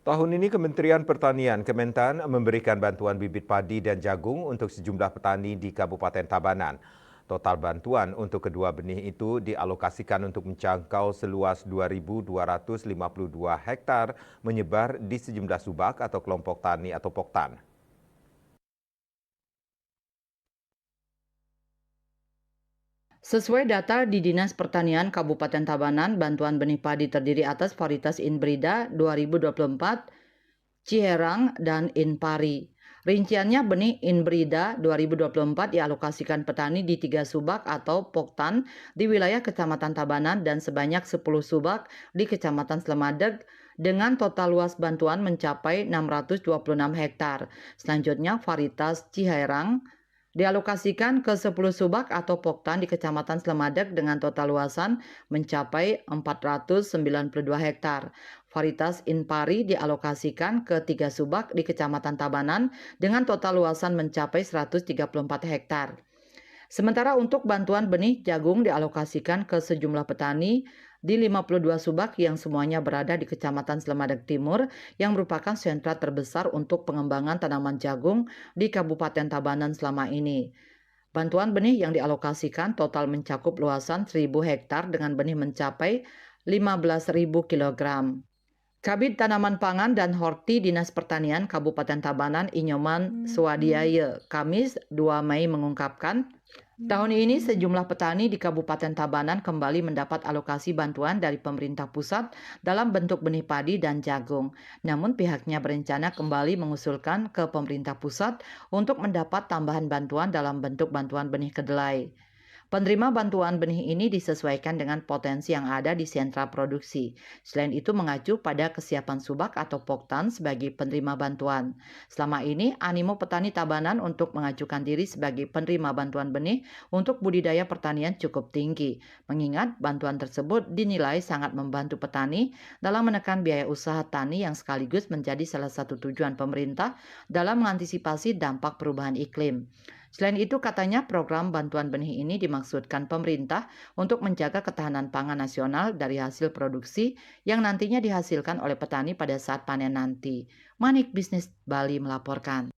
Tahun ini Kementerian Pertanian Kementan memberikan bantuan bibit padi dan jagung untuk sejumlah petani di Kabupaten Tabanan. Total bantuan untuk kedua benih itu dialokasikan untuk menjangkau seluas 2.252 hektar menyebar di sejumlah subak atau kelompok tani atau poktan. Sesuai data di Dinas Pertanian Kabupaten Tabanan, bantuan benih padi terdiri atas varietas Inbrida 2024, Ciherang, dan Inpari. Rinciannya benih Inbrida 2024 dialokasikan petani di 3 subak atau poktan di wilayah Kecamatan Tabanan dan sebanyak 10 subak di Kecamatan Slemadeg dengan total luas bantuan mencapai 626 hektar. Selanjutnya varietas Ciherang dialokasikan ke 10 subak atau poktan di Kecamatan Slemadeg dengan total luasan mencapai 492 hektar. Varietas Inpari dialokasikan ke 3 subak di Kecamatan Tabanan dengan total luasan mencapai 134 hektar. Sementara untuk bantuan benih jagung dialokasikan ke sejumlah petani di 52 subak yang semuanya berada di Kecamatan Slemadeg Timur yang merupakan sentra terbesar untuk pengembangan tanaman jagung di Kabupaten Tabanan selama ini. Bantuan benih yang dialokasikan total mencakup luasan 1.000 hektar dengan benih mencapai 15.000 kilogram. Kabid Tanaman Pangan dan Horti Dinas Pertanian Kabupaten Tabanan Inyoman Swadiaya Kamis 2 Mei mengungkapkan, tahun ini sejumlah petani di Kabupaten Tabanan kembali mendapat alokasi bantuan dari pemerintah pusat dalam bentuk benih padi dan jagung. Namun pihaknya berencana kembali mengusulkan ke pemerintah pusat untuk mendapat tambahan bantuan dalam bentuk bantuan benih kedelai. Penerima bantuan benih ini disesuaikan dengan potensi yang ada di sentra produksi. Selain itu mengacu pada kesiapan subak atau poktan sebagai penerima bantuan. Selama ini, animo petani Tabanan untuk mengajukan diri sebagai penerima bantuan benih untuk budidaya pertanian cukup tinggi, mengingat bantuan tersebut dinilai sangat membantu petani dalam menekan biaya usaha tani yang sekaligus menjadi salah satu tujuan pemerintah dalam mengantisipasi dampak perubahan iklim. Selain itu, katanya program bantuan benih ini dimaksudkan pemerintah untuk menjaga ketahanan pangan nasional dari hasil produksi yang nantinya dihasilkan oleh petani pada saat panen nanti. Manik Bisnis Bali melaporkan.